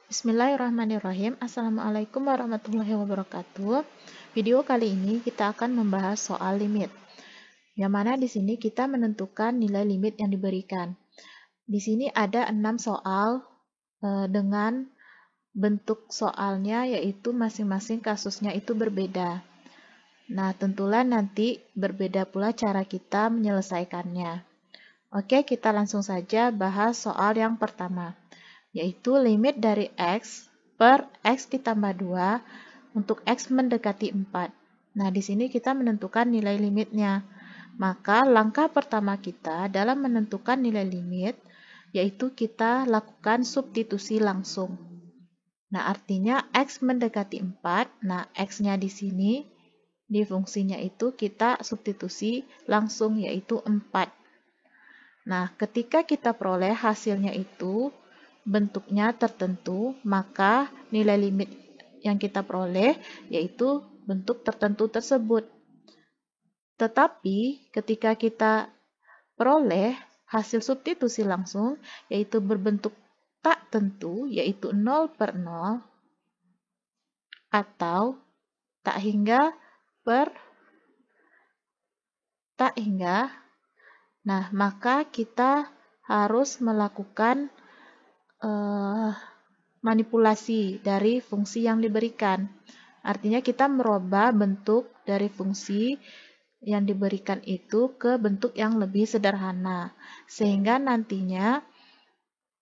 Bismillahirrahmanirrahim. Assalamualaikum warahmatullahi wabarakatuh. Video kali ini kita akan membahas soal limit. Yang mana di sini kita menentukan nilai limit yang diberikan. Di sini ada 6 soal dengan bentuk soalnya yaitu masing-masing kasusnya itu berbeda. Nah, tentulah nanti berbeda pula cara kita menyelesaikannya. Oke, kita langsung saja bahas soal yang pertama, yaitu limit dari X per X ditambah 2 untuk X mendekati 4. Nah, di sini kita menentukan nilai limitnya. Maka, langkah pertama kita dalam menentukan nilai limit, yaitu kita lakukan substitusi langsung. Nah, artinya X mendekati 4, nah X-nya di sini, di fungsinya itu kita substitusi langsung, yaitu 4. Nah, ketika kita peroleh hasilnya itu, bentuknya tertentu, maka nilai limit yang kita peroleh yaitu bentuk tertentu tersebut. Tetapi ketika kita peroleh hasil substitusi langsung yaitu berbentuk tak tentu, yaitu 0 per 0 atau tak hingga per tak hingga, nah maka kita harus melakukan manipulasi dari fungsi yang diberikan. Artinya kita merubah bentuk dari fungsi yang diberikan itu ke bentuk yang lebih sederhana. Sehingga nantinya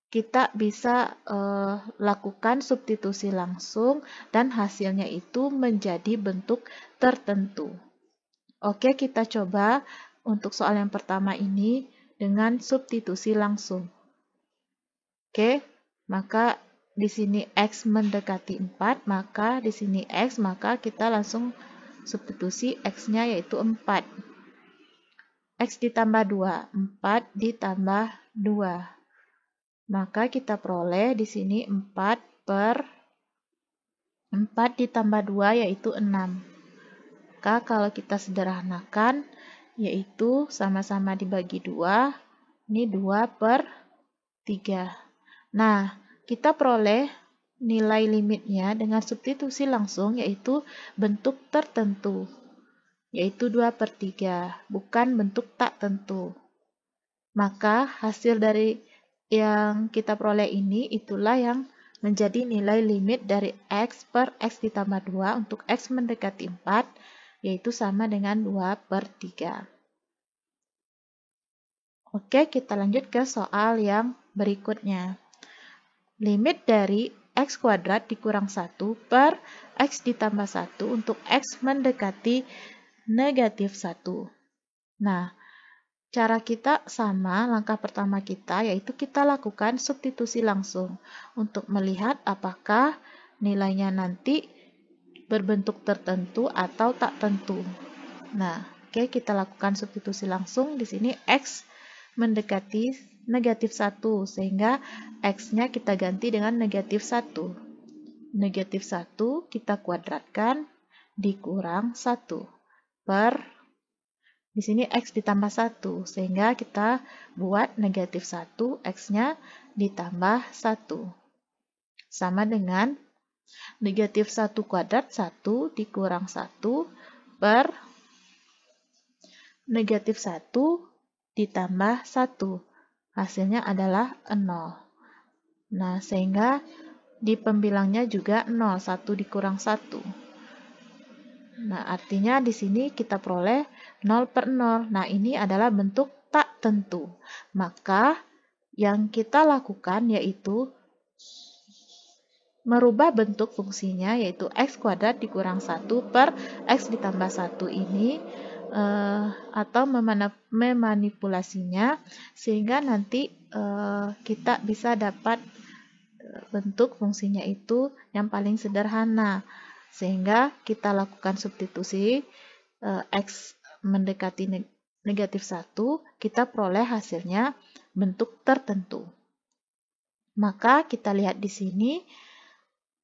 kita bisa lakukan substitusi langsung dan hasilnya itu menjadi bentuk tertentu. Oke, kita coba untuk soal yang pertama ini dengan substitusi langsung. Oke, maka di sini X mendekati 4, maka di sini X, maka kita langsung substitusi X-nya yaitu 4. X ditambah 2, 4 ditambah 2. Maka kita peroleh di sini 4 per 4 ditambah 2 yaitu 6. Maka kalau kita sederhanakan, yaitu sama-sama dibagi 2, ini 2 per 3. Nah, kita peroleh nilai limitnya dengan substitusi langsung yaitu bentuk tertentu, yaitu 2 per 3, bukan bentuk tak tentu. Maka hasil dari yang kita peroleh ini itulah yang menjadi nilai limit dari X per X ditambah 2 untuk X mendekati 4, yaitu sama dengan 2 per 3. Oke, kita lanjut ke soal yang berikutnya. Limit dari X kuadrat dikurang 1 per X ditambah 1 untuk X mendekati negatif 1. Nah, cara kita sama, langkah pertama kita yaitu kita lakukan substitusi langsung untuk melihat apakah nilainya nanti berbentuk tertentu atau tak tentu. Nah, oke, kita lakukan substitusi langsung. Di sini X mendekati negatif 1, sehingga X-nya kita ganti dengan negatif 1. Negatif 1 kita kuadratkan dikurang 1 per, di sini X ditambah 1, sehingga kita buat negatif 1, X-nya ditambah 1. Sama dengan negatif 1 kuadrat, 1 dikurang 1 per negatif 1 ditambah 1. Hasilnya adalah 0. Nah, sehingga di pembilangnya juga 0, 1 dikurang 1. Nah, artinya di sini kita peroleh 0 per 0. Nah, ini adalah bentuk tak tentu. Maka, yang kita lakukan yaitu merubah bentuk fungsinya, yaitu X kuadrat dikurang 1 per X ditambah 1 ini, atau memanipulasinya sehingga nanti kita bisa dapat bentuk fungsinya itu yang paling sederhana, sehingga kita lakukan substitusi X mendekati negatif 1, kita peroleh hasilnya bentuk tertentu. Maka kita lihat di sini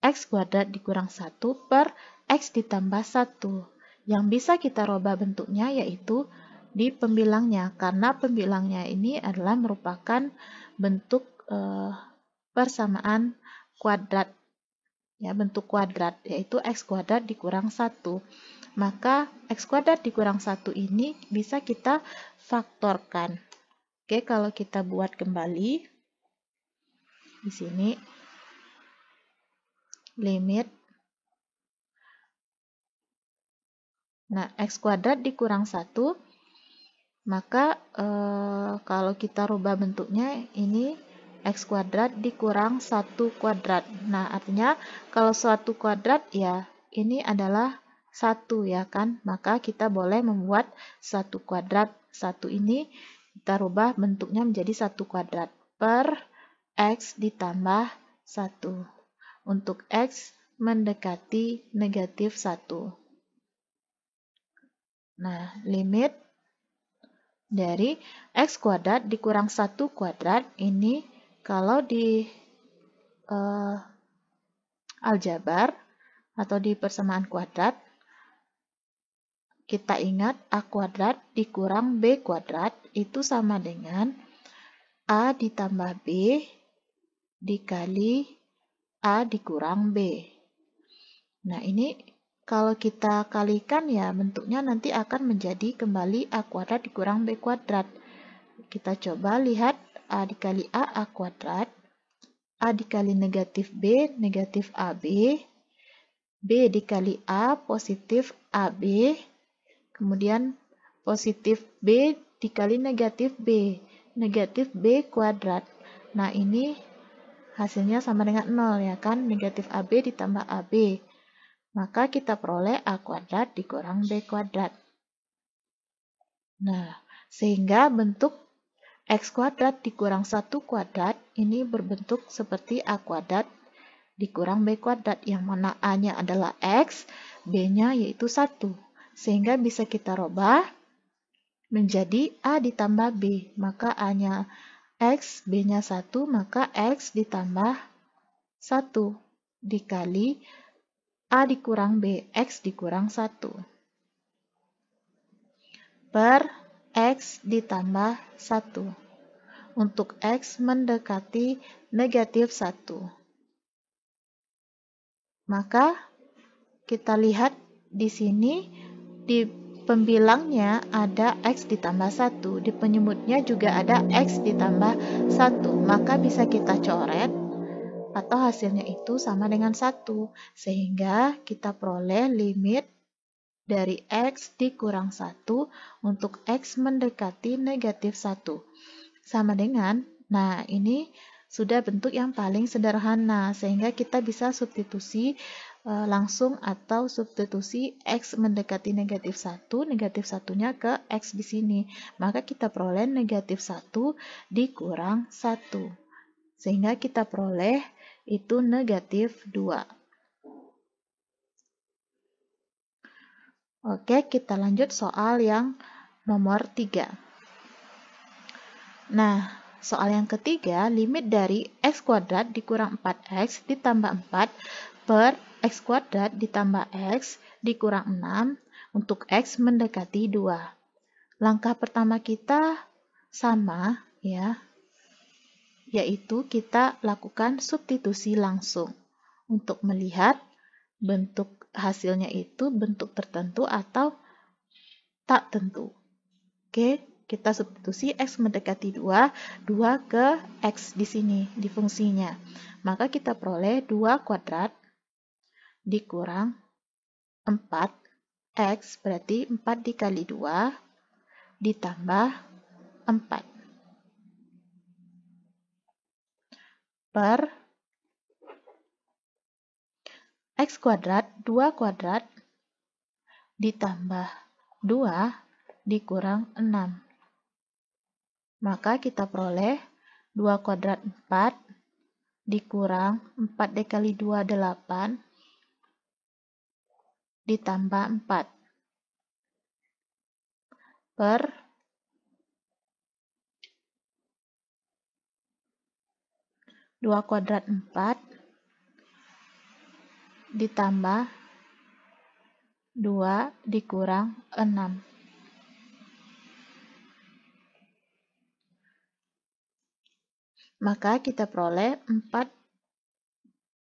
X kuadrat dikurang 1 per X ditambah 1. Yang bisa kita rubah bentuknya yaitu di pembilangnya, karena pembilangnya ini adalah merupakan bentuk persamaan kuadrat, ya, bentuk kuadrat, yaitu x kuadrat dikurang 1. Maka x kuadrat dikurang 1 ini bisa kita faktorkan. Oke, kalau kita buat kembali di sini limit, nah x kuadrat dikurang 1, maka kalau kita rubah bentuknya ini x kuadrat dikurang 1 kuadrat. Nah, artinya kalau 1 kuadrat ya ini adalah 1, ya kan? Maka kita boleh membuat 1 kuadrat. 1 ini kita rubah bentuknya menjadi 1 kuadrat per x ditambah 1. Untuk x mendekati negatif 1. Nah, limit dari x kuadrat dikurang 1 kuadrat ini kalau di aljabar atau di persamaan kuadrat, kita ingat a kuadrat dikurang b kuadrat itu sama dengan a ditambah b dikali a dikurang b. Nah, ini kalau kita kalikan ya bentuknya nanti akan menjadi kembali a kuadrat dikurang b kuadrat. Kita coba lihat a dikali a kuadrat, a dikali negatif ab, b dikali a positif ab, kemudian positif b dikali negatif b kuadrat. Nah, ini hasilnya sama dengan 0, ya kan? Negatif ab ditambah ab. Maka kita peroleh a kuadrat dikurang b kuadrat. Nah, sehingga bentuk x kuadrat dikurang 1 kuadrat ini berbentuk seperti a kuadrat dikurang b kuadrat, yang mana a-nya adalah x, b-nya yaitu 1. Sehingga bisa kita rubah menjadi a ditambah b. Maka a-nya x, b-nya 1, maka x ditambah 1 dikali a dikurang b, x dikurang 1. Per x ditambah 1. Untuk x mendekati negatif 1. Maka kita lihat di sini di pembilangnya ada x ditambah 1, di penyebutnya juga ada x ditambah 1, maka bisa kita coret atau hasilnya itu sama dengan 1, sehingga kita peroleh limit dari x dikurang 1 untuk x mendekati negatif 1 sama dengan, nah ini sudah bentuk yang paling sederhana, sehingga kita bisa substitusi langsung atau substitusi x mendekati negatif 1, negatif 1-nya ke x di sini. Maka kita peroleh negatif 1 dikurang 1. Sehingga kita peroleh itu negatif 2. Oke, kita lanjut soal yang nomor 3. Nah, soal yang ketiga, limit dari x kuadrat dikurang 4x ditambah 4 per x kuadrat ditambah x dikurang 6 untuk x mendekati 2. Langkah pertama kita sama, ya, yaitu kita lakukan substitusi langsung untuk melihat bentuk hasilnya itu bentuk tertentu atau tak tentu. Oke. Kita substitusi x mendekati 2 ke x di sini, di fungsinya. Maka kita peroleh 2 kuadrat dikurang 4x, berarti 4 dikali 2 ditambah 4. Per x kuadrat, 2 kuadrat ditambah 2 dikurang 6. Maka kita peroleh 2 kuadrat 4 dikurang 4 dikali 2 8 ditambah 4 per 2 kuadrat 4 ditambah 2 dikurang 6. Maka kita peroleh 4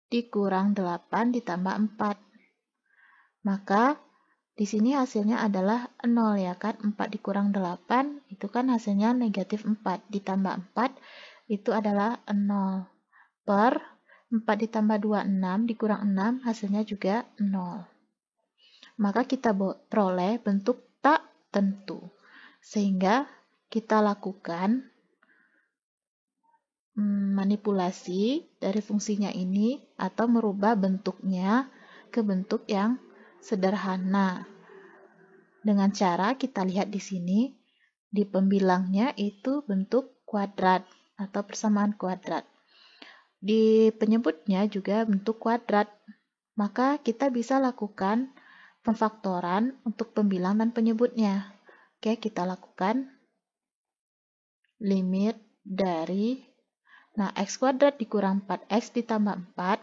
dikurang 8 ditambah 4. Maka di sini hasilnya adalah 0 ya kan. 4 dikurang 8 itu kan hasilnya negatif 4. Ditambah 4 itu adalah 0. Per 4 ditambah 2, 6. Dikurang 6 hasilnya juga 0. Maka kita peroleh bentuk tak tentu. Sehingga kita lakukan manipulasi dari fungsinya ini atau merubah bentuknya ke bentuk yang sederhana. Dengan cara kita lihat di sini, di pembilangnya itu bentuk kuadrat atau persamaan kuadrat. Di penyebutnya juga bentuk kuadrat. Maka kita bisa lakukan pemfaktoran untuk pembilang dan penyebutnya. Oke, kita lakukan limit dari x kuadrat dikurang 4x ditambah 4.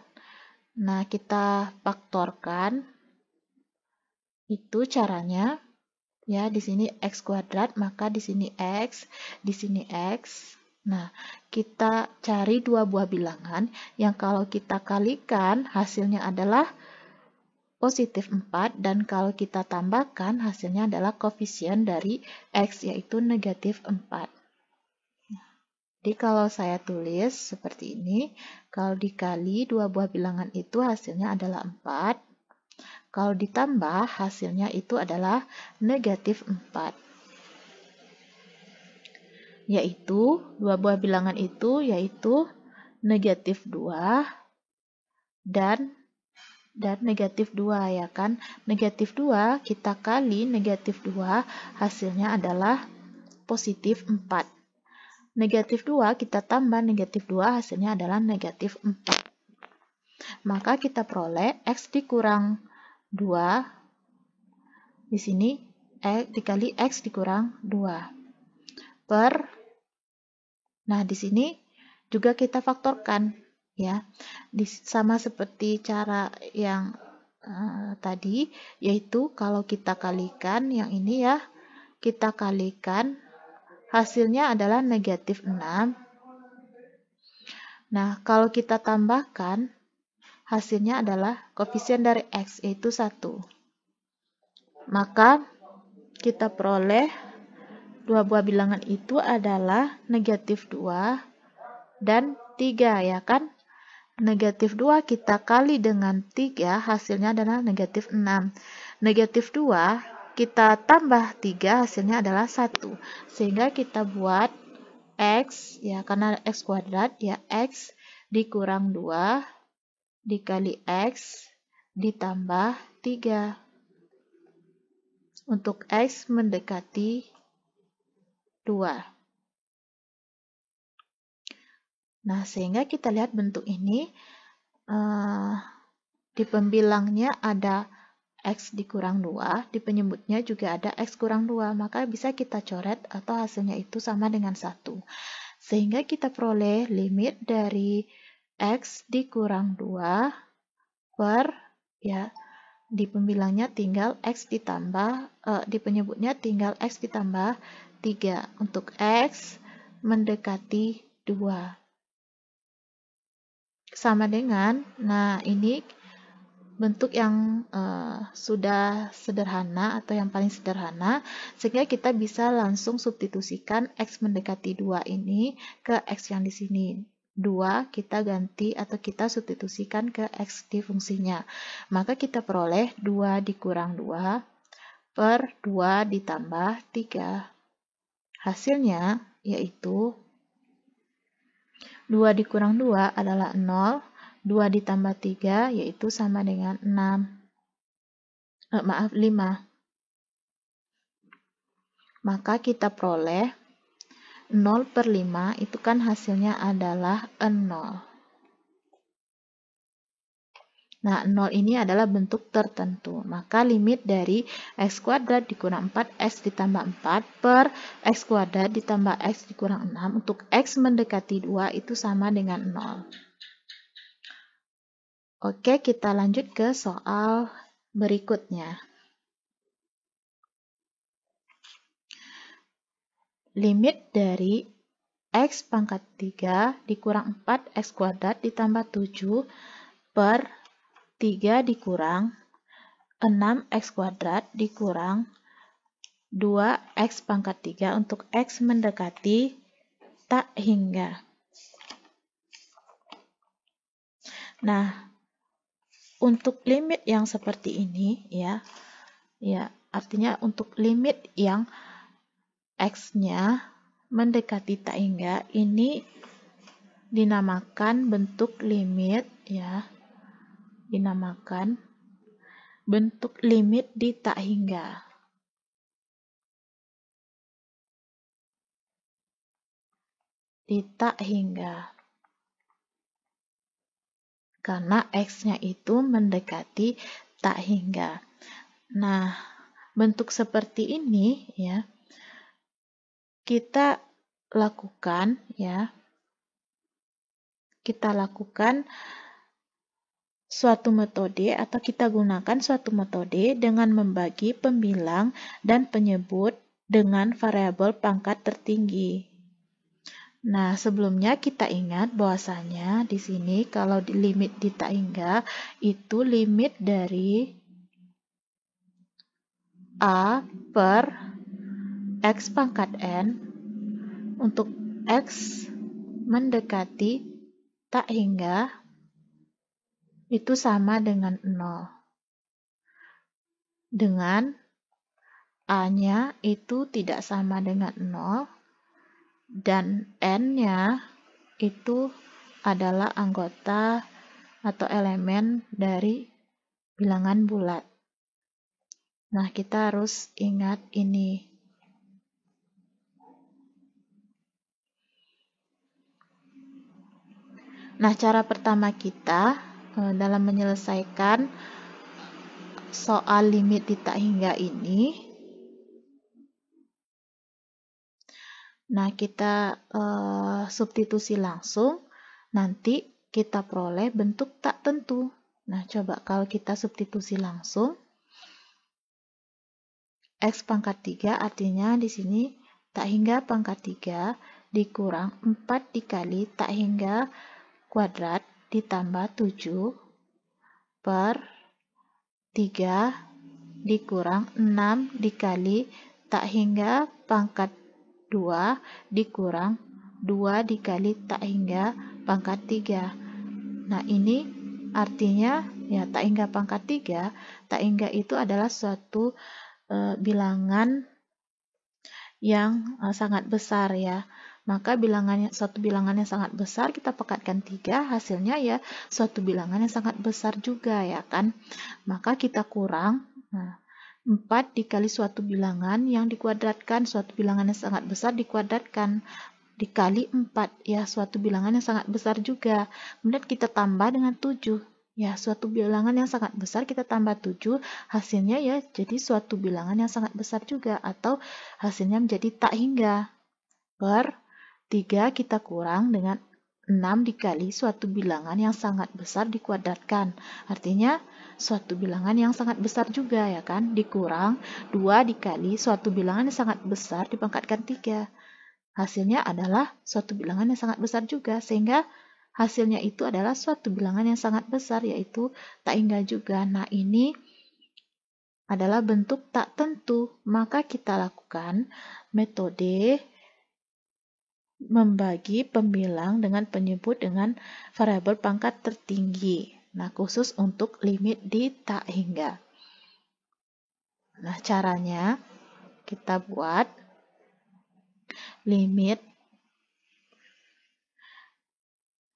Nah, kita faktorkan. Itu caranya. Ya, di sini x kuadrat, maka di sini x, di sini x. Nah, kita cari dua buah bilangan yang kalau kita kalikan hasilnya adalah positif 4, dan kalau kita tambahkan hasilnya adalah koefisien dari x, yaitu negatif 4. Jadi kalau saya tulis seperti ini, kalau dikali dua buah bilangan itu hasilnya adalah 4. Kalau ditambah hasilnya itu adalah negatif 4. Yaitu dua buah bilangan itu yaitu negatif 2 dan negatif 2 ya kan. Negatif 2 kita kali negatif 2 hasilnya adalah positif 4. Negatif 2 kita tambah negatif 2 hasilnya adalah negatif 4. Maka kita peroleh x dikurang 2 di sini dikali x dikurang 2 per, nah di sini juga kita faktorkan ya, sama seperti cara yang tadi, yaitu kalau kita kalikan yang ini ya, kita kalikan hasilnya adalah negatif 6. Nah, kalau kita tambahkan hasilnya adalah koefisien dari x, yaitu 1. Maka kita peroleh dua buah bilangan itu adalah negatif 2 dan 3 ya kan. Negatif 2 kita kali dengan 3 hasilnya adalah negatif 6. Negatif 2 kita tambah 3 hasilnya adalah 1. Sehingga kita buat x ya, karena x kuadrat ya, x dikurang 2 dikali x ditambah 3. Untuk x mendekati 2. Nah, sehingga kita lihat bentuk ini di pembilangnya ada x dikurang 2, di penyebutnya juga ada x kurang 2, maka bisa kita coret atau hasilnya itu sama dengan 1. Sehingga kita peroleh limit dari x dikurang 2 per, ya, di pembilangnya tinggal x ditambah, di penyebutnya tinggal x ditambah 3 untuk x mendekati 2. Sama dengan, nah ini bentuk yang sudah sederhana atau yang paling sederhana, sehingga kita bisa langsung substitusikan x mendekati 2 ini ke x yang di sini. 2 kita ganti atau kita substitusikan ke x di fungsinya. Maka kita peroleh 2 dikurang 2 per 2 ditambah 3. Hasilnya yaitu 2 dikurang 2 adalah 0. 2 ditambah 3 yaitu sama dengan 5. Maka kita peroleh 0 per 5 itu kan hasilnya adalah 0. Nah, 0 ini adalah bentuk tertentu. Maka limit dari x kuadrat dikurang 4x ditambah 4 per x kuadrat ditambah x dikurang 6 untuk x mendekati 2 itu sama dengan 0. Oke, kita lanjut ke soal berikutnya. Limit dari x pangkat 3 dikurang 4x kuadrat ditambah 7 per 3 dikurang 6x kuadrat dikurang 2x pangkat 3 untuk x mendekati tak hingga. Nah, untuk limit yang seperti ini ya, artinya untuk limit yang x-nya mendekati tak hingga, ini dinamakan bentuk limit ya. Dinamakan bentuk limit di tak hingga. Di tak hingga. Karena x-nya itu mendekati tak hingga. Nah, bentuk seperti ini ya kita lakukan ya. Kita lakukan suatu metode atau kita gunakan suatu metode dengan membagi pembilang dan penyebut dengan variabel pangkat tertinggi. Nah, sebelumnya kita ingat bahwasanya di sini kalau di limit di tak hingga itu limit dari A per X pangkat N untuk X mendekati tak hingga itu sama dengan 0. Dengan A-nya itu tidak sama dengan 0 dan N-nya itu adalah anggota atau elemen dari bilangan bulat. Nah, kita harus ingat ini. Nah, cara pertama kita dalam menyelesaikan soal limit di tak hingga ini, nah kita substitusi langsung, nanti kita peroleh bentuk tak tentu. Nah, coba kalau kita substitusi langsung, X pangkat 3 artinya di sini tak hingga pangkat 3 dikurang 4 dikali tak hingga kuadrat ditambah 7 per 3 dikurang 6 dikali tak hingga pangkat 2 dikurang 2 dikali tak hingga pangkat 3. Nah, ini artinya ya tak hingga pangkat 3, tak hingga itu adalah suatu bilangan yang sangat besar ya. Maka suatu bilangan yang sangat besar kita pekatkan 3, hasilnya ya suatu bilangan yang sangat besar juga ya kan. Maka kita kurang 4 dikali suatu bilangan yang dikuadratkan, suatu bilangan yang sangat besar dikuadratkan dikali 4 ya suatu bilangan yang sangat besar juga. Kemudian kita tambah dengan 7 ya suatu bilangan yang sangat besar kita tambah 7, hasilnya ya jadi suatu bilangan yang sangat besar juga atau hasilnya menjadi tak hingga. Per 3 kita kurang dengan 6 dikali suatu bilangan yang sangat besar dikuadratkan. Artinya suatu bilangan yang sangat besar juga ya kan, dikurang 2 dikali suatu bilangan yang sangat besar dipangkatkan 3. Hasilnya adalah suatu bilangan yang sangat besar juga, sehingga hasilnya itu adalah suatu bilangan yang sangat besar, yaitu tak hingga juga. Nah, ini adalah bentuk tak tentu. Maka kita lakukan metode membagi pembilang dengan penyebut dengan variabel pangkat tertinggi. Nah, khusus untuk limit di tak hingga. Nah, caranya kita buat limit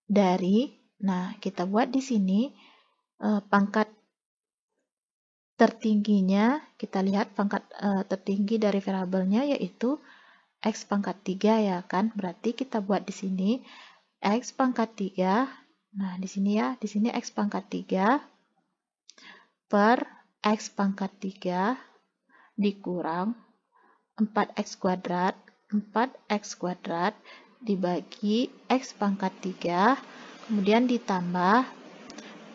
dari, nah kita buat di sini pangkat tertingginya, kita lihat pangkat tertinggi dari variabelnya yaitu X pangkat 3 ya kan, berarti kita buat di sini X pangkat 3, nah di sini ya, di sini X pangkat 3 per X pangkat 3 dikurang 4X kuadrat, 4X kuadrat dibagi X pangkat 3, kemudian ditambah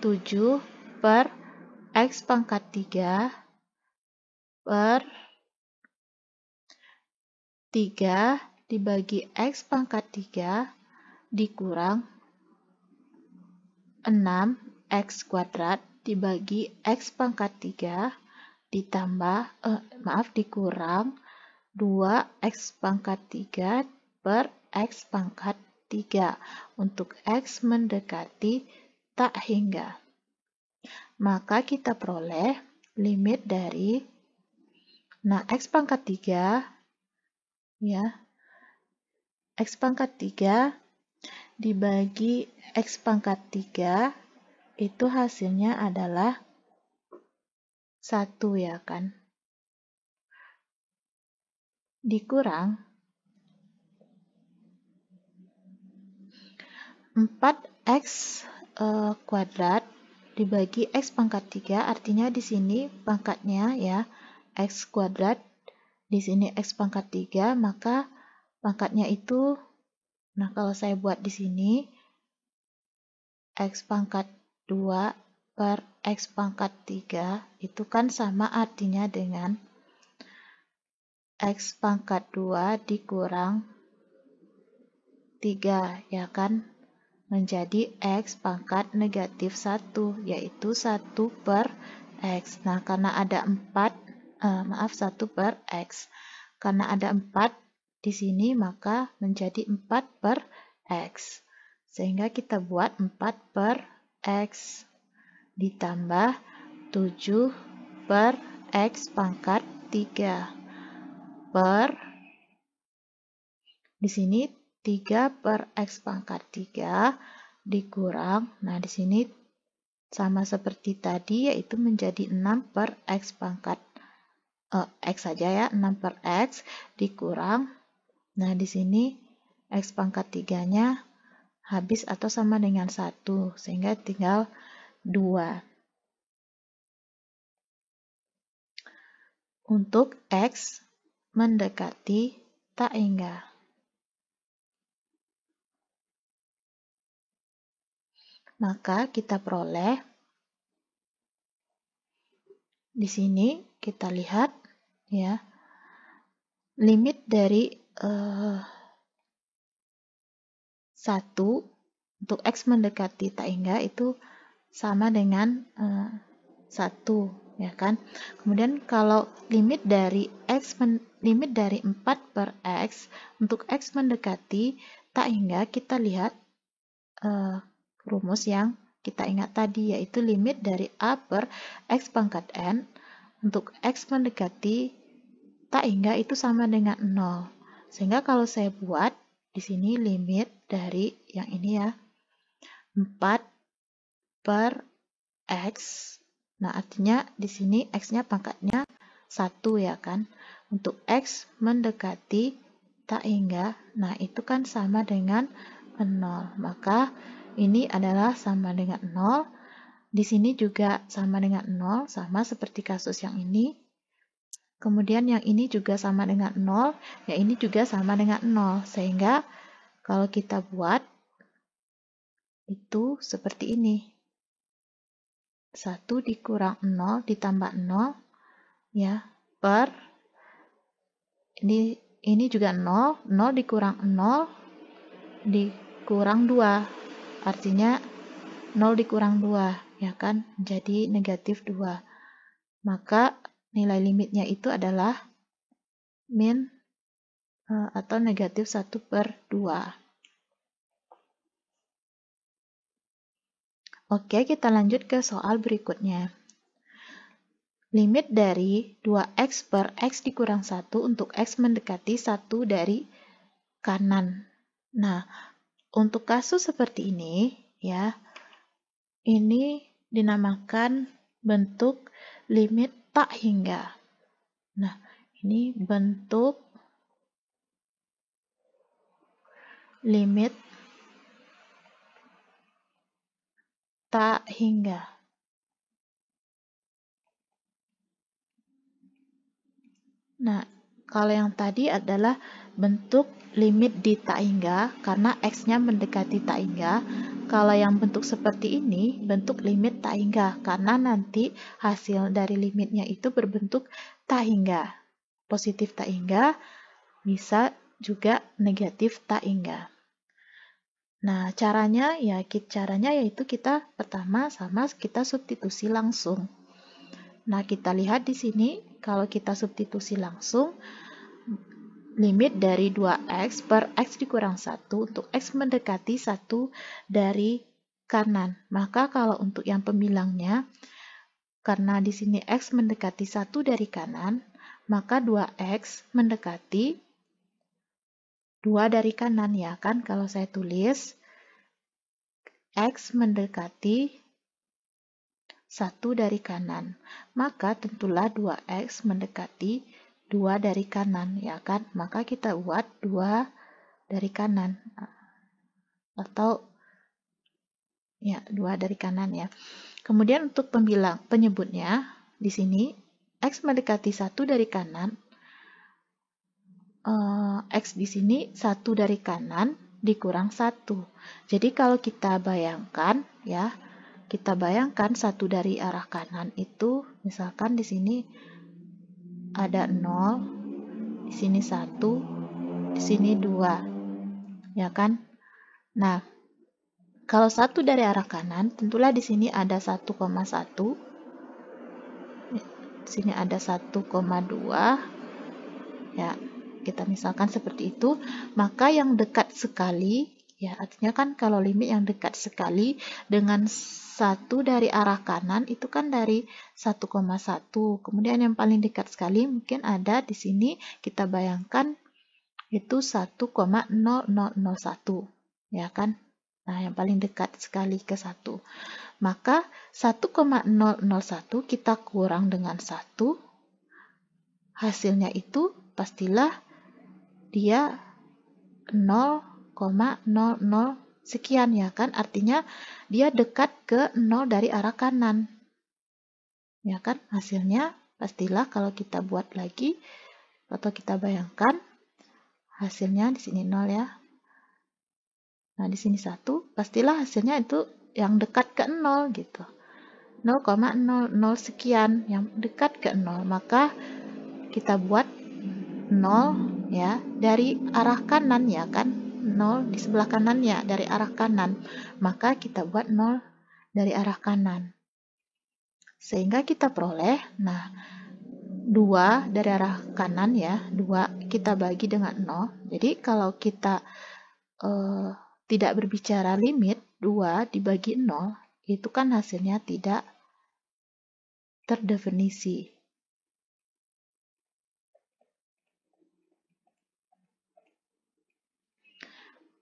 7 per X pangkat 3 per 3 dibagi X pangkat 3 dikurang 6 X kuadrat dibagi X pangkat 3 dikurang 2X pangkat 3 per X pangkat 3 untuk X mendekati tak hingga. Maka kita peroleh limit dari X pangkat 3 ya. X pangkat 3 dibagi X pangkat 3 itu hasilnya adalah 1 ya kan. Dikurang 4X kuadrat dibagi X pangkat 3, artinya di sini pangkatnya ya X kuadrat, di sini X pangkat 3, maka pangkatnya itu, kalau saya buat di sini X pangkat 2 per X pangkat 3 itu kan sama artinya dengan X pangkat 2 dikurang 3 ya kan, menjadi X pangkat negatif 1, yaitu 1 per X. Nah, karena ada 1 per X. Karena ada 4 di sini, maka menjadi 4 per X. Sehingga kita buat 4 per X ditambah 7 per X pangkat 3 per, di sini 3 per X pangkat 3 dikurang, di sini sama seperti tadi, yaitu menjadi 6 per X pangkat X saja ya, 6 per X dikurang, di sini X pangkat 3-nya habis atau sama dengan 1, sehingga tinggal 2. Untuk X mendekati tak hingga. Maka kita peroleh di sini, kita lihat ya, limit dari 1 untuk X mendekati tak hingga itu sama dengan 1 ya kan. Kemudian kalau limit dari 4 per X untuk X mendekati tak hingga, kita lihat rumus yang kita ingat tadi, yaitu limit dari A per X pangkat N untuk X mendekati tak hingga itu sama dengan 0. Sehingga kalau saya buat di sini limit dari yang ini ya, 4 per X. Artinya di sini X-nya pangkatnya 1 ya kan. Untuk X mendekati tak hingga, itu kan sama dengan 0. Maka ini adalah sama dengan 0. Di sini juga sama dengan 0, sama seperti kasus yang ini. Kemudian yang ini juga sama dengan 0, yang ini juga sama dengan 0. Sehingga kalau kita buat itu seperti ini. 1 dikurang 0 ditambah 0 ya, per ini juga 0, 0 dikurang 0 dikurang 2. Artinya 0 dikurang 2 ya kan, jadi negatif 2. Maka nilai limitnya itu adalah min atau negatif 1 per 2. Oke, kita lanjut ke soal berikutnya. Limit dari 2X per X dikurang 1 untuk X mendekati 1 dari kanan. Untuk kasus seperti ini, ya, ini dinamakan bentuk limit tak hingga. Ini bentuk limit tak hingga. Kalau yang tadi adalah bentuk limit di tak hingga karena X-nya mendekati tak hingga. Kalau yang bentuk seperti ini, bentuk limit tak hingga karena nanti hasil dari limitnya itu berbentuk tak hingga. Positif tak hingga, bisa juga negatif tak hingga. Nah, caranya yaitu kita pertama kita substitusi langsung. Nah, kita lihat di sini kalau kita substitusi langsung, limit dari 2x per x dikurang 1 untuk x mendekati 1 dari kanan. Maka kalau untuk yang pembilangnya, karena di sini x mendekati 1 dari kanan, maka 2x mendekati 2 dari kanan, ya kan? Kalau saya tulis x mendekati 1 dari kanan, maka tentulah 2x mendekati 2 dari kanan, ya kan? Maka kita buat 2 dari kanan, atau ya 2 dari kanan ya. Kemudian untuk penyebutnya di sini x mendekati 1 dari kanan, x di sini 1 dari kanan dikurang 1. Jadi kalau kita bayangkan ya, kita bayangkan 1 dari arah kanan itu, misalkan di sini ada 0, di sini 1, di sini 2, ya kan? Nah, kalau 1 dari arah kanan, tentulah di sini ada 1,1, di sini ada 1,2, ya, kita misalkan seperti itu. Maka yang dekat sekali, ya artinya kan kalau limit yang dekat sekali dengan 1 dari arah kanan itu kan dari 1,1. Kemudian yang paling dekat sekali mungkin ada di sini, kita bayangkan itu 1,0001, ya kan? Nah, yang paling dekat sekali ke 1. Maka 1,001 kita kurang dengan 1, hasilnya itu pastilah dia 0,00 sekian, ya kan? Artinya dia dekat ke 0 dari arah kanan, ya kan? Hasilnya pastilah kalau kita buat lagi atau kita bayangkan, hasilnya di sini 0 ya. Nah, di sini 1, pastilah hasilnya itu yang dekat ke 0 gitu. 0,00 sekian yang dekat ke 0. Maka kita buat 0 ya dari arah kanan, ya kan? 0 di sebelah kanannya dari arah kanan. Maka kita buat 0 dari arah kanan. Sehingga kita peroleh, nah 2 dari arah kanan ya, 2 kita bagi dengan 0. Jadi kalau kita tidak berbicara limit, 2 dibagi 0, itu kan hasilnya tidak terdefinisi.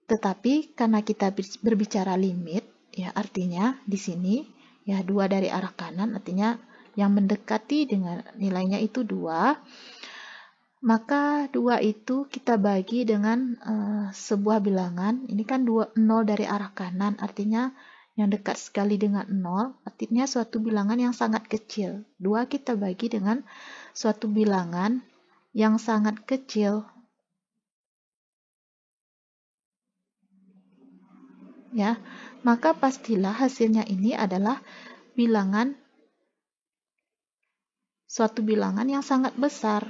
Tetapi karena kita berbicara limit, ya artinya di sini ya 2 dari arah kanan, artinya yang mendekati dengan nilainya itu 2. Maka 2 itu kita bagi dengan sebuah bilangan. Ini kan 0 dari arah kanan, artinya yang dekat sekali dengan 0, artinya suatu bilangan yang sangat kecil. 2 kita bagi dengan suatu bilangan yang sangat kecil. Ya, maka pastilah hasilnya ini adalah suatu bilangan yang sangat besar.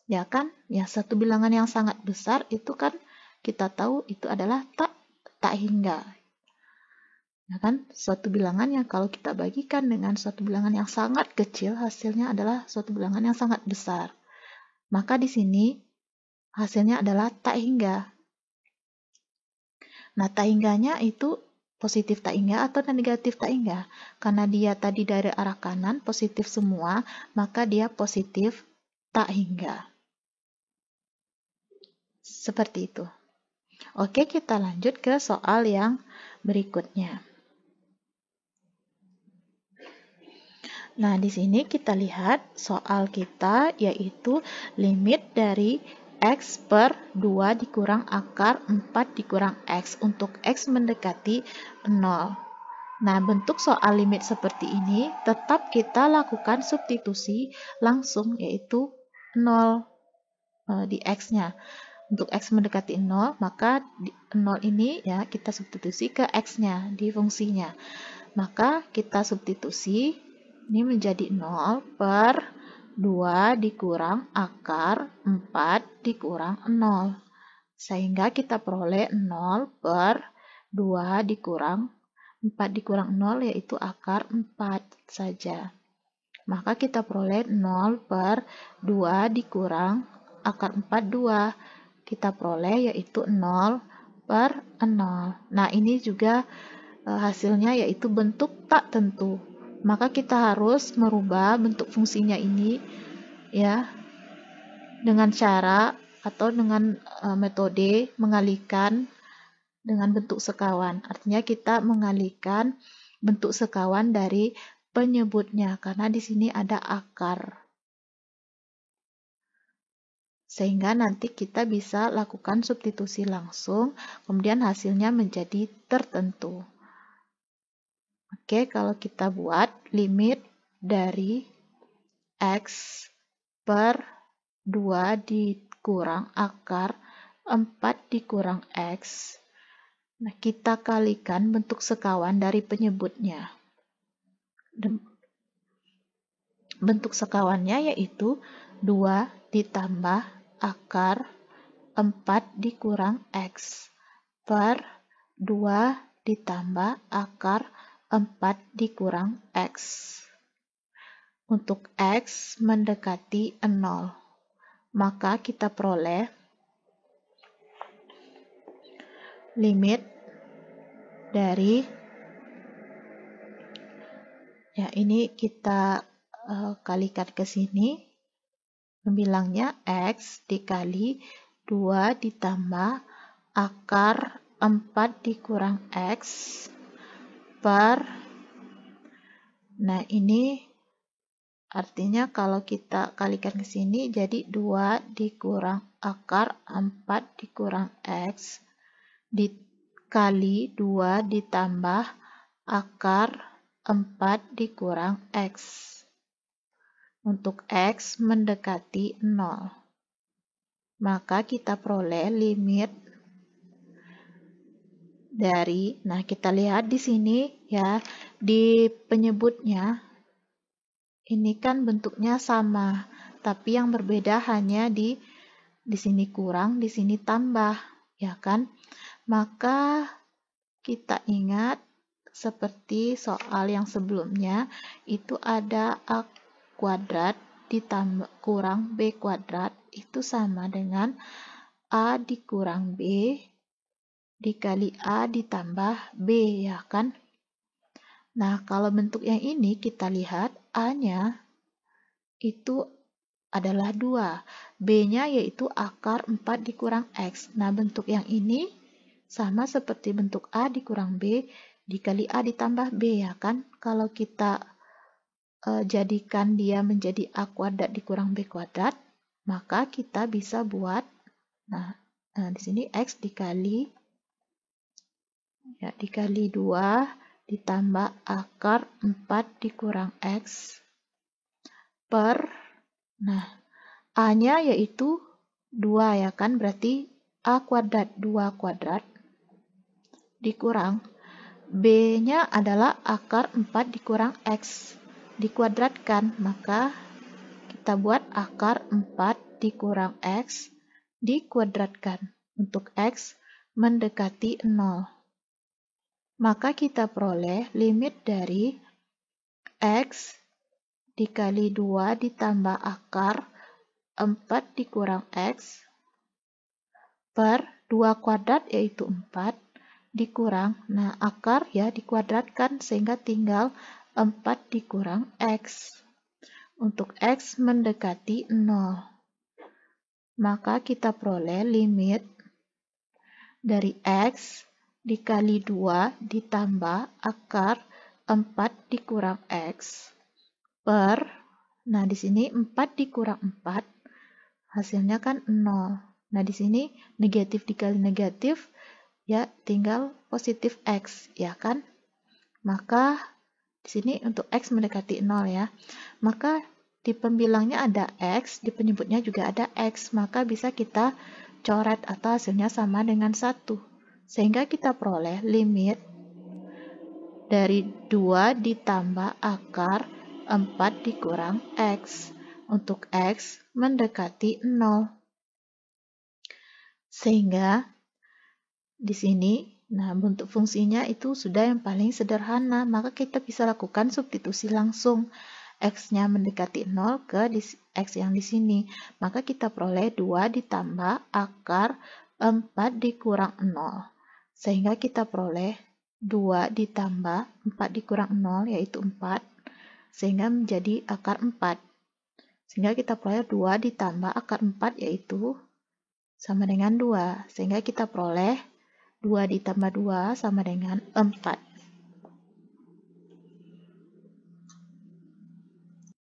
Ya kan? Ya, satu bilangan yang sangat besar itu kan kita tahu itu adalah tak hingga. Ya kan? Suatu bilangan yang kalau kita bagikan dengan suatu bilangan yang sangat kecil, hasilnya adalah suatu bilangan yang sangat besar. Maka di sini hasilnya adalah tak hingga. Nah, tak hingganya itu positif tak hingga atau negatif tak hingga. Karena dia tadi dari arah kanan positif semua, maka dia positif tak hingga. Seperti itu. Oke, kita lanjut ke soal yang berikutnya. Nah, di sini kita lihat soal kita yaitu limit dari x per 2 dikurang akar 4 dikurang x untuk x mendekati 0. Nah, bentuk soal limit seperti ini tetap kita lakukan substitusi langsung yaitu 0 di x-nya. Untuk x mendekati 0, maka 0 ini ya kita substitusi ke x-nya di fungsinya. Maka kita substitusi ini menjadi 0 per 2 dikurang akar 4 dikurang 0. Sehingga kita peroleh 0 per 2 dikurang 4 dikurang 0 yaitu akar 4 saja. Maka kita peroleh 0 per 2 dikurang akar 4 2. Kita peroleh yaitu 0 per 0. Nah, ini juga hasilnya yaitu bentuk tak tentu. Maka kita harus merubah bentuk fungsinya ini ya dengan cara atau dengan metode mengalihkan dengan bentuk sekawan. Artinya kita mengalihkan bentuk sekawan dari penyebutnya karena di sini ada akar. Sehingga nanti kita bisa lakukan substitusi langsung, kemudian hasilnya menjadi tertentu. Oke, kalau kita buat limit dari X per 2 dikurang akar 4 dikurang X. Nah, kita kalikan bentuk sekawan dari penyebutnya. Bentuk sekawannya yaitu 2 ditambah akar 4 dikurang X per 2 ditambah akar 4 dikurang X. Untuk X mendekati 0, maka kita peroleh limit dari, ya ini kita kalikan ke sini, pembilangnya X dikali 2 ditambah akar 4 dikurang X per, nah ini artinya kalau kita kalikan ke sini jadi 2 dikurang akar 4 dikurang X dikali 2 ditambah akar 4 dikurang X. Untuk X mendekati 0. Maka kita peroleh limit dari, nah kita lihat di sini ya, di penyebutnya ini kan bentuknya sama, tapi yang berbeda hanya di sini kurang, di sini tambah, ya kan? Maka kita ingat seperti soal yang sebelumnya, itu ada A kuadrat ditambah kurang B kuadrat, itu sama dengan A dikurang B dikali A ditambah B, ya kan? Nah, kalau bentuk yang ini kita lihat A-nya itu adalah 2, B-nya yaitu akar 4 dikurang X. Nah, bentuk yang ini sama seperti bentuk A dikurang B dikali A ditambah B, ya kan? Kalau kita jadikan dia menjadi A kuadrat dikurang B kuadrat, maka kita bisa buat, nah di sini X dikali, ya dikali 2 ditambah akar 4 dikurang X per, nah A-nya yaitu 2, ya kan, berarti A kuadrat 2 kuadrat dikurang B-nya adalah akar 4 dikurang X dikuadratkan, maka kita buat akar 4 dikurang X dikuadratkan untuk X mendekati 0. Maka kita peroleh limit dari X dikali 2 ditambah akar 4 dikurang X per 2 kuadrat yaitu 4 dikurang, nah akar ya dikuadratkan sehingga tinggal 4 dikurang X. Untuk X mendekati 0. Maka kita peroleh limit dari X dikali 2 ditambah akar 4 dikurang X per, nah di sini 4 dikurang 4 hasilnya kan 0. Nah di sini negatif dikali negatif ya tinggal positif X, ya kan? Maka di sini untuk X mendekati 0 ya. Maka di pembilangnya ada X, di penyebutnya juga ada X, maka bisa kita coret atau hasilnya sama dengan 1. Sehingga kita peroleh limit dari 2 ditambah akar 4 dikurang X untuk X mendekati 0. Sehingga di sini, nah bentuk fungsinya itu sudah yang paling sederhana, maka kita bisa lakukan substitusi langsung. X-nya mendekati 0 ke X yang di sini. Maka kita peroleh 2 ditambah akar 4 dikurang 0. Sehingga kita peroleh 2 ditambah 4 dikurang 0, yaitu 4. Sehingga menjadi akar 4. Sehingga kita peroleh 2 ditambah akar 4, yaitu sama dengan 2. Sehingga kita peroleh 2 ditambah 2 sama dengan 4.